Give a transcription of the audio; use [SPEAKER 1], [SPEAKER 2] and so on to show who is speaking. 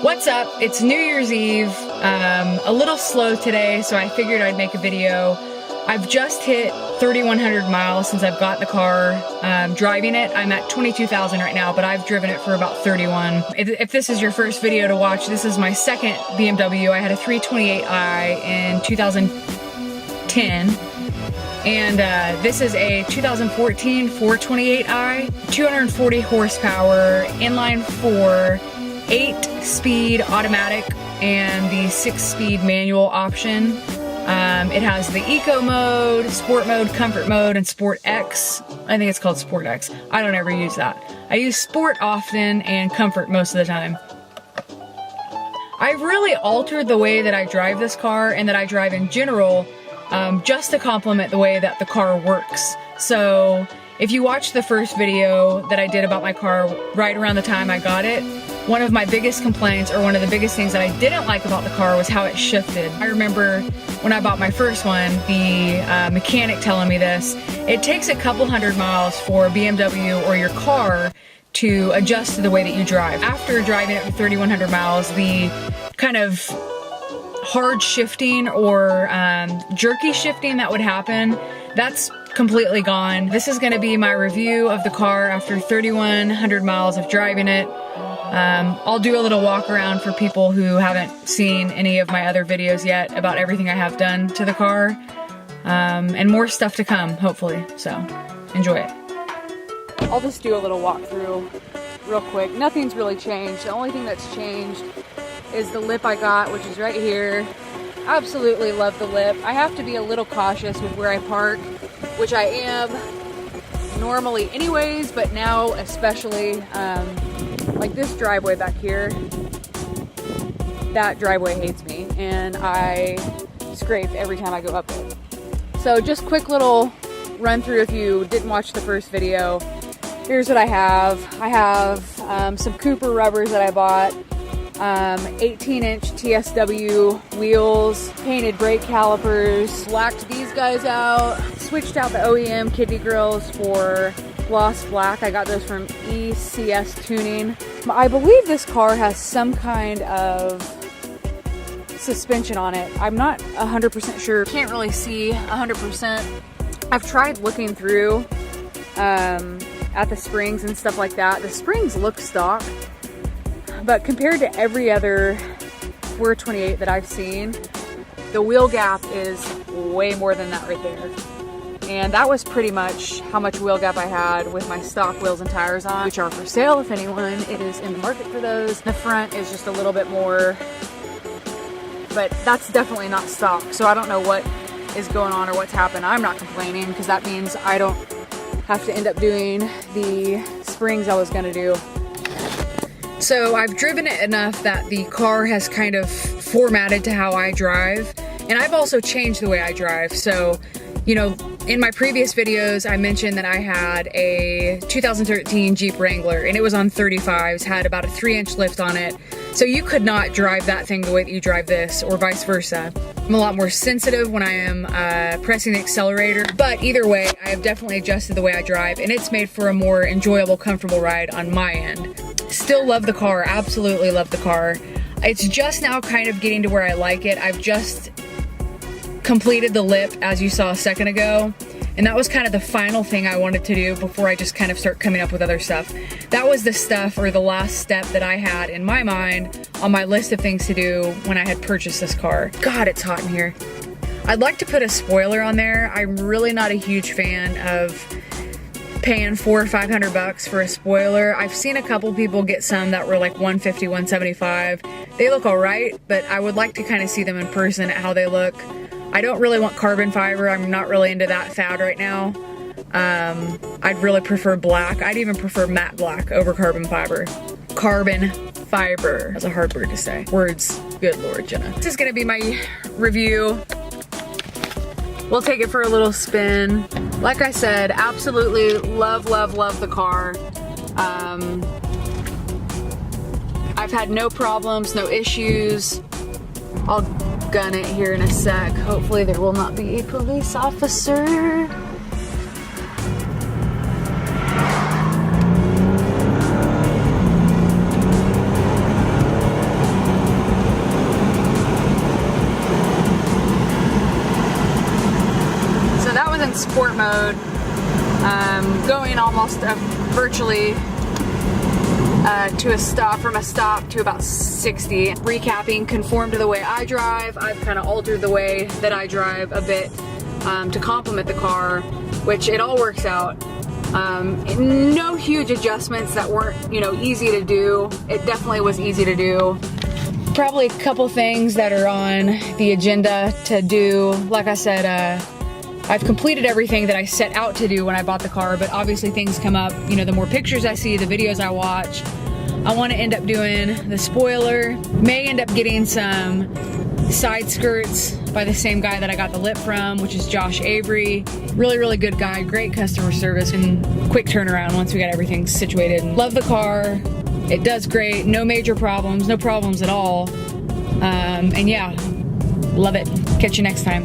[SPEAKER 1] What's up? It's New Year's Eve. A little slow today, so I figured I'd make a video. I've just hit 3,100 miles since I've got the car. Driving it, I'm at 22,000 right now, but I've driven it for about 31. If this is your first video to watch, this is my second BMW. I had a 328i in 2010. And this is a 2014 428i, 240 horsepower, inline 4, 8-speed automatic, and the 6-speed manual option. It has the Eco mode, Sport mode, Comfort mode, and Sport X. I think it's called Sport X. I don't ever use that. I use Sport often and Comfort most of the time. I've really altered the way that I drive this car and that I drive in general, just to complement the way that the car works. So if you watch the first video that I did about my car right around the time I got it, one of my biggest complaints, or one of the biggest things that I didn't like about the car, was how it shifted. I remember when I bought my first one, the mechanic telling me this. It takes a couple hundred miles for a BMW or your car to adjust to the way that you drive. After driving it for 3,100 miles, the kind of hard shifting or jerky shifting that would happen, that's completely gone. This is going to be my review of the car after 3,100 miles of driving it. I'll do a little walk around for people who haven't seen any of my other videos yet about everything I have done to the car, and more stuff to come, hopefully, so enjoy it. I'll just do a little walkthrough real quick. Nothing's really changed. The only thing that's changed is the lip I got, which is right here. Absolutely love the lip. I have to be a little cautious with where I park, which I am normally anyways, but now especially. Like this driveway back here, that driveway hates me, and I scrape every time I go up it. So just quick little run through if you didn't watch the first video. Here's what I have. I have some Cooper rubbers that I bought, 18-inch TSW wheels, painted brake calipers, blacked these guys out, switched out the OEM kidney grills for gloss black. I got those from ECS Tuning. I believe this car has some kind of suspension on it. I'm not 100% sure. Can't really see 100%. I've tried looking through at the springs and stuff like that. The springs look stock, but compared to every other 428 that I've seen, the wheel gap is way more than that right there. And that was pretty much how much wheel gap I had with my stock wheels and tires on, which are for sale if anyone is in the market for those. The front is just a little bit more, but that's definitely not stock. So I don't know what is going on or what's happened. I'm not complaining because that means I don't have to end up doing the springs I was gonna do. So I've driven it enough that the car has kind of formatted to how I drive. And I've also changed the way I drive. So, you know, in my previous videos, I mentioned that I had a 2013 Jeep Wrangler, and it was on 35s, had about a 3-inch lift on it. So you could not drive that thing the way that you drive this, or vice versa. I'm a lot more sensitive when I am pressing the accelerator, but either way, I have definitely adjusted the way I drive, and it's made for a more enjoyable, comfortable ride on my end. Still love the car, absolutely love the car. It's just now kind of getting to where I like it. I've just completed the lip, as you saw a second ago, and that was kind of the final thing I wanted to do before I just kind of start coming up with other stuff. That was the stuff, or the last step, that I had in my mind on my list of things to do when I had purchased this car. God, it's hot in here. I'd like to put a spoiler on there. I'm really not a huge fan of paying $400 or $500 for a spoiler. I've seen a couple people get some that were like $150, $175. They look all right, but I would like to kind of see them in person at how they look. I don't really want carbon fiber. I'm not really into that fad right now. I'd really prefer black. I'd even prefer matte black over carbon fiber. Carbon fiber. That's a hard word to say. Words. Good Lord, Jenna. This is gonna be my review. We'll take it for a little spin. Like I said, absolutely love, love, love the car. I've had no problems, no issues. I'll gun it here in a sec. Hopefully there will not be a police officer. sport mode, going almost virtually to a stop, from a stop to about 60. Recapping, conform to the way I drive. I've kind of altered the way that I drive a bit to complement the car, which it all works out. No huge adjustments that weren't, you know, easy to do. It definitely was easy to do. Probably a couple things that are on the agenda to do. Like I said, I've completed everything that I set out to do when I bought the car, but obviously things come up. You know, the more pictures I see, the videos I watch, I want to end up doing the spoiler. May end up getting some side skirts by the same guy that I got the lip from, which is Josh Avery. Really, really good guy, great customer service, and quick turnaround once we got everything situated. Love the car. It does great, no major problems, no problems at all. And yeah, love it. Catch you next time.